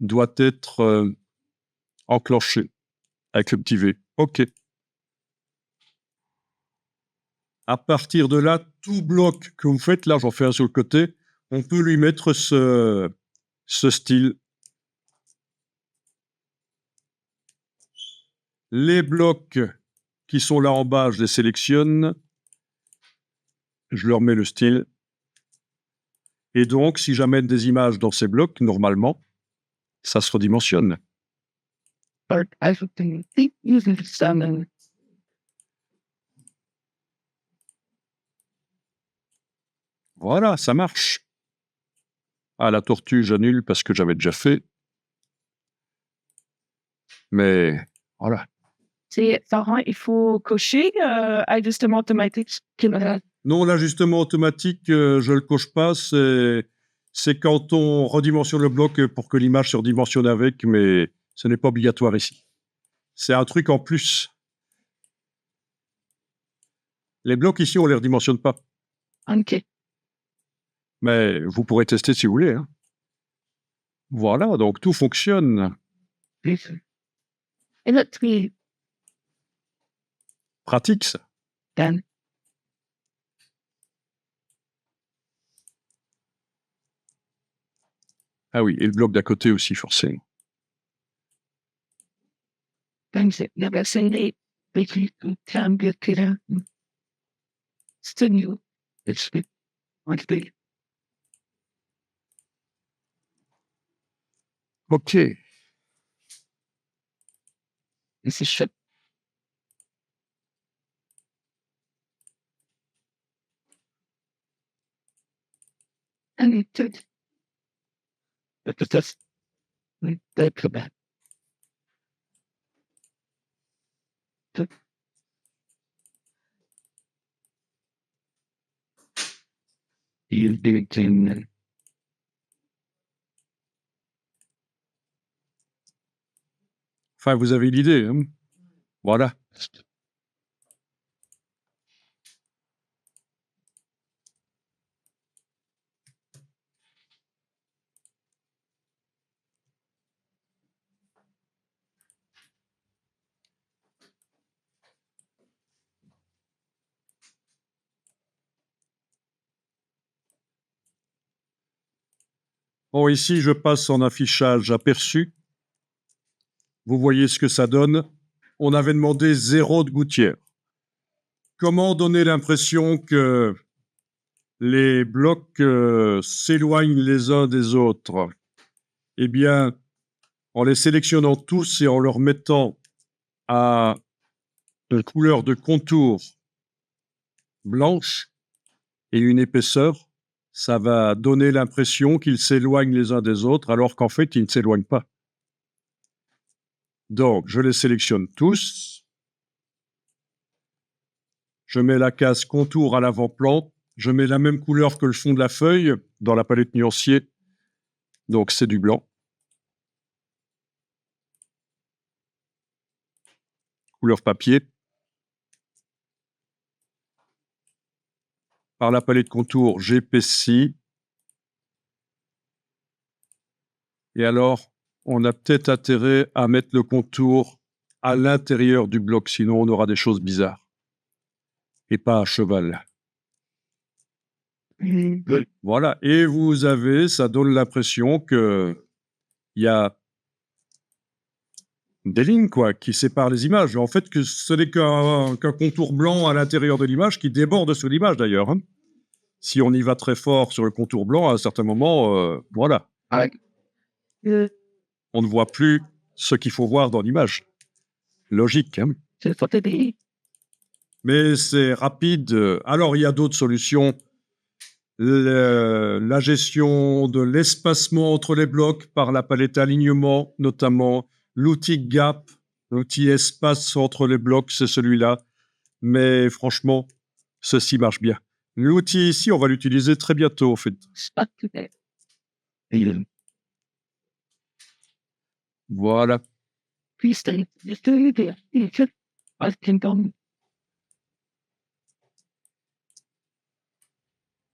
doit être enclenché avec le petit V. OK. À partir de là, tout bloc que vous faites, là, j'en fais un sur le côté, on peut lui mettre ce style. Les blocs qui sont là en bas, je les sélectionne. Je leur mets le style. Et donc, si j'amène des images dans ces blocs, normalement, ça se redimensionne. Voilà, ça marche. Ah, la tortue, j'annule parce que j'avais déjà fait. Mais voilà.
C'est Sarah, il faut cocher ajustement automatique.
Non, l'ajustement automatique, je le coche pas. C'est quand on redimensionne le bloc pour que l'image se redimensionne avec, mais ce n'est pas obligatoire ici. C'est un truc en plus. Les blocs ici, on les redimensionne pas.
OK.
Mais vous pourrez tester si vous voulez, hein. Voilà, donc tout fonctionne.
Et le tri,
Pratique, ça.
Dan.
Ah oui, et le bloc d'à côté aussi, forcément.
Dan, c'est la version des petits cambios que là. C'est new. It's big.
OK.
C'est chouette. And tout. That's that's bad. You do it in
Enfin, vous avez l'idée, hein. Voilà. Bon, ici, je passe en affichage aperçu. Vous voyez ce que ça donne. On avait demandé 0 de gouttière. Comment donner l'impression que les blocs s'éloignent les uns des autres? Eh bien, en les sélectionnant tous et en leur mettant à une couleur de contour blanche et une épaisseur, ça va donner l'impression qu'ils s'éloignent les uns des autres, alors qu'en fait, ils ne s'éloignent pas. Donc, je les sélectionne tous. Je mets la case contour à l'avant-plan. Je mets la même couleur que le fond de la feuille dans la palette nuancier. Donc, c'est du blanc. Couleur papier. Par la palette contour, j'épaissis. Et alors, on a peut-être intérêt à mettre le contour à l'intérieur du bloc, sinon on aura des choses bizarres. Et pas à cheval. Voilà. Et vous avez, ça donne l'impression que il y a des lignes, quoi, qui séparent les images. En fait, que ce n'est qu'un contour blanc à l'intérieur de l'image qui déborde sur l'image, d'ailleurs. Hein. Si on y va très fort sur le contour blanc, à un certain moment, voilà. On ne voit plus ce qu'il faut voir dans l'image. Logique, hein. Mais c'est rapide. Alors, il y a d'autres solutions. La gestion de l'espacement entre les blocs par la palette alignement, notamment l'outil gap, l'outil espace entre les blocs, c'est celui-là. Mais franchement, ceci marche bien. L'outil ici, on va l'utiliser très bientôt, en fait. Voilà.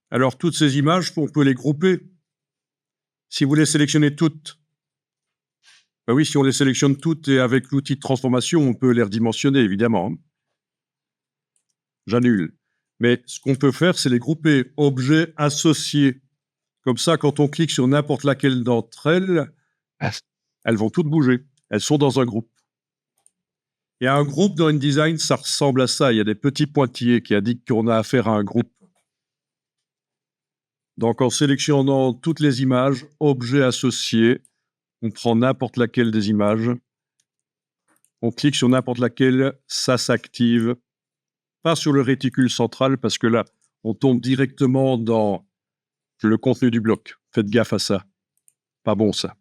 Alors, toutes ces images, on peut les grouper. Si vous les sélectionnez toutes, ben oui, si on les sélectionne toutes et avec l'outil de transformation, on peut les redimensionner, évidemment. J'annule. Mais ce qu'on peut faire, c'est les grouper objets associés. Comme ça, quand on clique sur n'importe laquelle d'entre elles, elles vont toutes bouger. Elles sont dans un groupe. Et un groupe dans InDesign, ça ressemble à ça. Il y a des petits pointillés qui indiquent qu'on a affaire à un groupe. Donc, en sélectionnant toutes les images, objets associés, on prend n'importe laquelle des images, on clique sur n'importe laquelle, ça s'active. Pas sur le réticule central, parce que là, on tombe directement dans le contenu du bloc. Faites gaffe à ça. Pas bon, ça.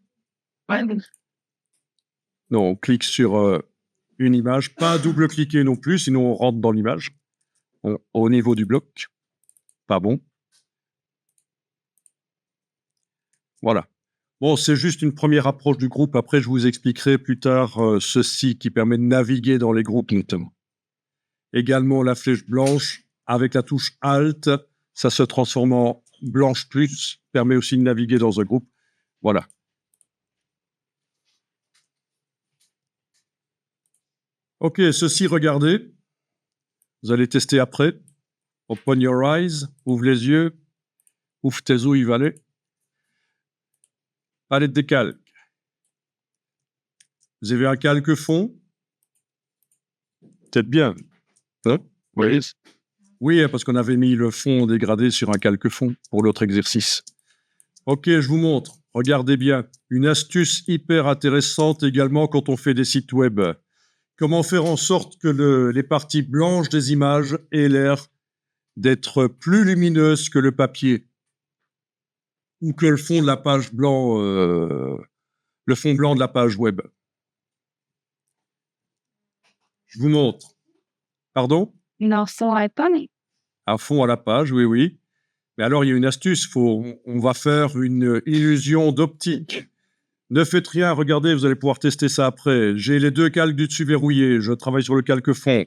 Non, on clique sur une image, pas double-cliquer non plus, sinon on rentre dans l'image. Au niveau du bloc. Pas bon. Voilà. Bon, c'est juste une première approche du groupe. Après, je vous expliquerai plus tard ceci qui permet de naviguer dans les groupes, notamment. Également, la flèche blanche, avec la touche Alt, ça se transforme en blanche plus, permet aussi de naviguer dans un groupe. Voilà. OK, ceci, regardez. Vous allez tester après. Open your eyes, ouvre les yeux, ouvre tes ouïes, Valet. Palette des calques. Vous avez un calque fond. Peut-être bien. Hein?
Oui.
Oui, parce qu'on avait mis le fond dégradé sur un calque fond pour l'autre exercice. OK, je vous montre. Regardez bien. Une astuce hyper intéressante également quand on fait des sites web. Comment faire en sorte que les parties blanches des images aient l'air d'être plus lumineuses que le papier ou que le fond de la page blanc, le fond blanc de la page web. Je vous montre. Pardon?
Non, ça va pas.
À fond à la page, oui, oui. Mais alors, il y a une astuce. On va faire une illusion d'optique. Ne faites rien, regardez, vous allez pouvoir tester ça après. J'ai les deux calques du dessus verrouillés. Je travaille sur le calque fond.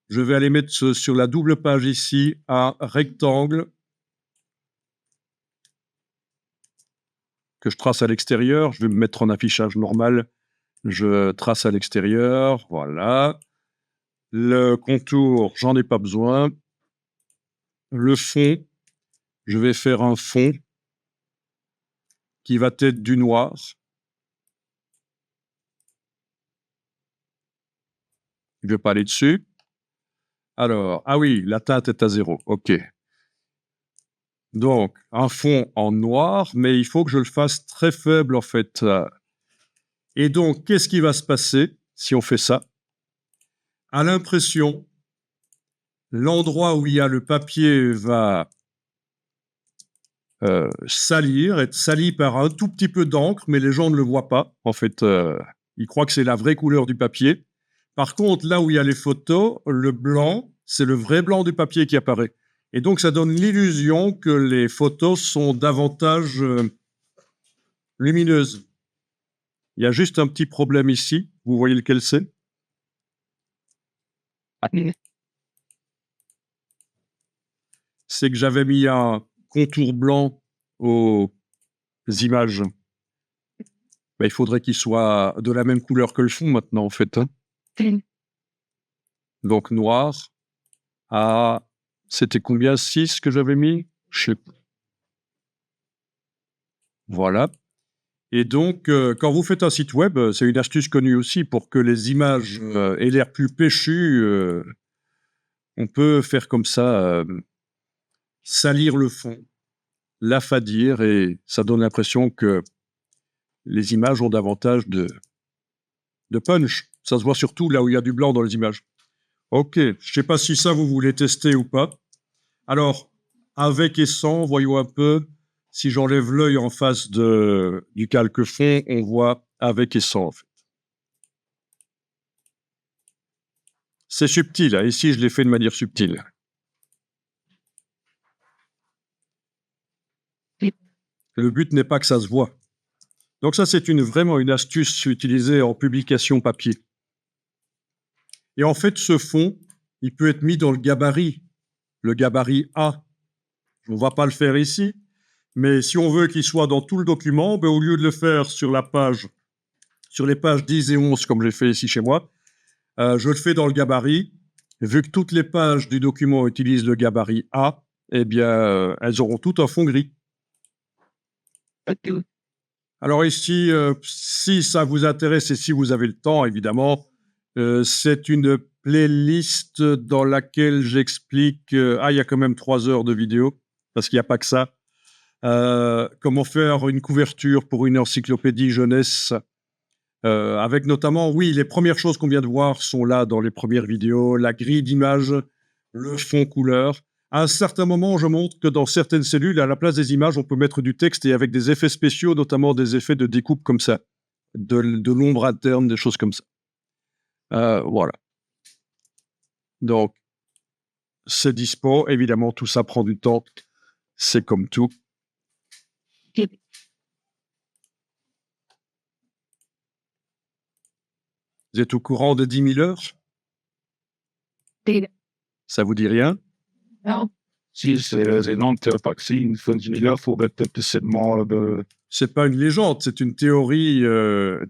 Je vais aller mettre sur la double page ici un rectangle que je trace à l'extérieur. Je vais me mettre en affichage normal. Je trace à l'extérieur, voilà. Le contour, j'en ai pas besoin. Le fond, je vais faire un fond qui va être du noir. Je ne vais pas aller dessus. Alors, ah oui, la teinte est à 0. OK. Donc, un fond en noir, mais il faut que je le fasse très faible, en fait. Et donc, qu'est-ce qui va se passer si on fait ça? À l'impression, l'endroit où il y a le papier va salir, être sali par un tout petit peu d'encre, mais les gens ne le voient pas. En fait, ils croient que c'est la vraie couleur du papier. Par contre, là où il y a les photos, le blanc c'est le vrai blanc du papier qui apparaît. Et donc, ça donne l'illusion que les photos sont davantage lumineuses. Il y a juste un petit problème ici. Vous voyez lequel c'est? C'est que j'avais mis un contour blanc aux images. Ben, il faudrait qu'il soit de la même couleur que le fond maintenant, en fait. Hein. Donc, noir. C'était combien? 6 que j'avais mis? Je sais pas. Voilà. Et donc, quand vous faites un site web, c'est une astuce connue aussi pour que les images aient l'air plus péchues. On peut faire comme ça, salir le fond, l'affadir, et ça donne l'impression que les images ont davantage de punch. Ça se voit surtout là où il y a du blanc dans les images. Ok, je ne sais pas si ça vous voulez tester ou pas. Alors, avec et sans, voyons un peu. Si j'enlève l'œil en face du calque fond, on voit avec et sans, en fait. C'est subtil, hein. Ici, je l'ai fait de manière subtile. Le but n'est pas que ça se voit. Donc ça, c'est vraiment une astuce utilisée en publication papier. Et en fait, ce fond, il peut être mis dans le gabarit A. On ne va pas le faire ici, mais si on veut qu'il soit dans tout le document, ben, au lieu de le faire sur les pages 10 et 11, comme j'ai fait ici chez moi, je le fais dans le gabarit. Et vu que toutes les pages du document utilisent le gabarit A, eh bien, elles auront tout un fond gris. Alors ici, si ça vous intéresse et si vous avez le temps, évidemment, c'est une playlist dans laquelle j'explique... il y a quand même 3 heures de vidéo, parce qu'il n'y a pas que ça. Comment faire une couverture pour une encyclopédie jeunesse, avec notamment, oui, les premières choses qu'on vient de voir sont là dans les premières vidéos, la grille d'image, le fond couleur. À un certain moment, je montre que dans certaines cellules, à la place des images, on peut mettre du texte et avec des effets spéciaux, notamment des effets de découpe comme ça, de l'ombre interne, des choses comme ça. Voilà. Donc, c'est dispo. Évidemment, tout ça prend du temps. C'est comme tout. Vous êtes au courant de 10 000 heures? Ça vous dit rien?
Non.
Si c'est non, vaccine, là, il faudrait peut-être seulement de...
C'est pas une légende, c'est une théorie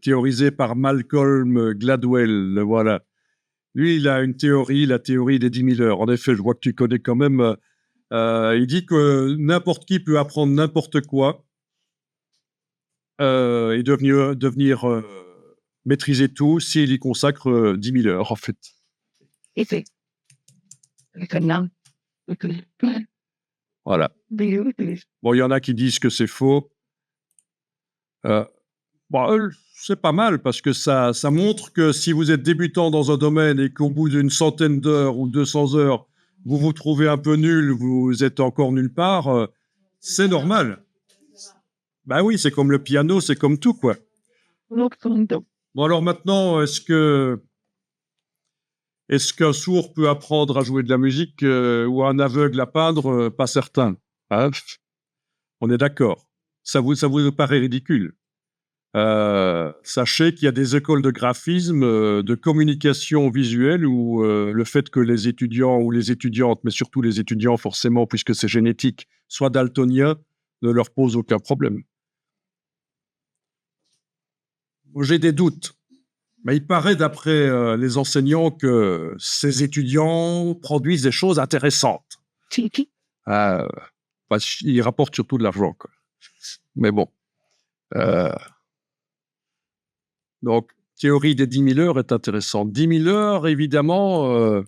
théorisée par Malcolm Gladwell. Voilà. Lui, il a une théorie, la théorie des 10 000 heures. En effet, je vois que tu connais quand même. Il dit que n'importe qui peut apprendre n'importe quoi et devenir maîtriser tout s'il y consacre 10 000 heures, en fait. Voilà. Bon, il y en a qui disent que c'est faux. C'est pas mal parce que ça montre que si vous êtes débutant dans un domaine et qu'au bout d'une centaine d'heures ou 200 heures, vous vous trouvez un peu nul, vous êtes encore nulle part, c'est normal. Ben oui, c'est comme le piano, c'est comme tout, quoi. Bon, alors maintenant, est-ce qu'un sourd peut apprendre à jouer de la musique ou un aveugle à peindre? Pas certain. Hein, on est d'accord. Ça vous paraît ridicule. Sachez qu'il y a des écoles de graphisme, de communication visuelle où le fait que les étudiants ou les étudiantes, mais surtout les étudiants forcément, puisque c'est génétique, soient daltoniens, ne leur pose aucun problème. J'ai des doutes. Mais il paraît, d'après les enseignants, que ces étudiants produisent des choses intéressantes. Ils rapportent surtout de l'argent, quoi. Mais bon. Donc, théorie des 10 000 heures est intéressante. 10 000 heures, évidemment,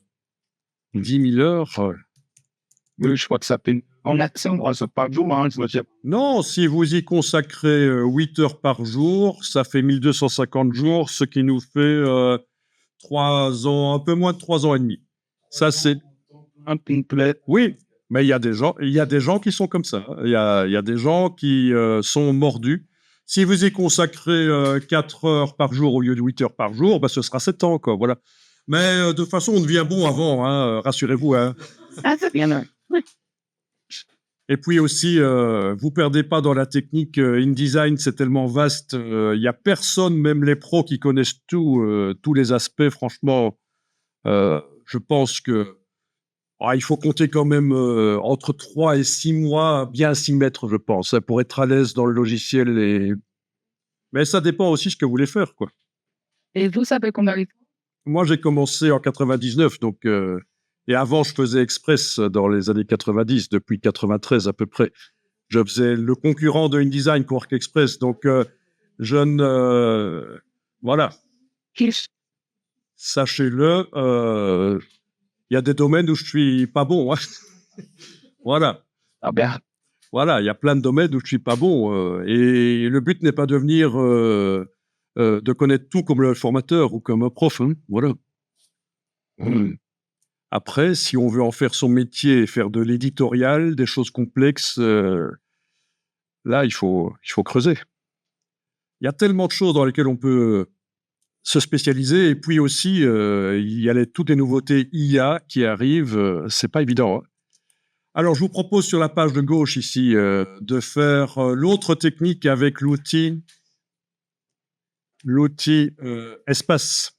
10 000 heures...
Oui, je crois que ça fait en action, c'est pas jour, hein, je veux dire.
Non, si vous y consacrez 8 heures par jour, ça fait 1250 jours, ce qui nous fait 3 ans, un peu moins de 3 ans et demi. Ça, c'est...
Un complet.
Oui, mais il y a des gens qui sont comme ça. Il y a des gens qui sont mordus. Si vous y consacrez 4 heures par jour au lieu de 8 heures par jour, ce sera 7 ans, quoi. Voilà. Mais de toute façon, on devient bon avant, hein, rassurez-vous. Hein.
Ah, c'est bien.
Et puis aussi, vous perdez pas dans la technique. InDesign, c'est tellement vaste. Il y a personne, même les pros, qui connaissent tous les aspects. Franchement, je pense que il faut compter quand même entre 3 et 6 mois, bien s'y mettre, je pense, hein, pour être à l'aise dans le logiciel. Mais ça dépend aussi de ce que vous voulez faire, quoi.
Et vous savez qu'on arrive.
Moi, j'ai commencé en 99, donc et avant, je faisais Express dans les années 90, depuis 93 à peu près. Je faisais le concurrent de InDesign, Quark Express, donc voilà,
Kish.
sachez-le, il y a des domaines où je suis pas bon. Hein. Voilà.
Ah bien.
Voilà, il y a plein de domaines où je suis pas bon. Et le but n'est pas de de connaître tout comme le formateur ou comme un prof. Hein, voilà. Après, si on veut en faire son métier et faire de l'éditorial, des choses complexes, là, il faut creuser. Il y a tellement de choses dans lesquelles on peut se spécialiser. Et puis aussi, il y a toutes les nouveautés IA qui arrivent. C'est pas évident. Hein. Alors, je vous propose sur la page de gauche ici de faire l'autre technique avec l'outil Espace.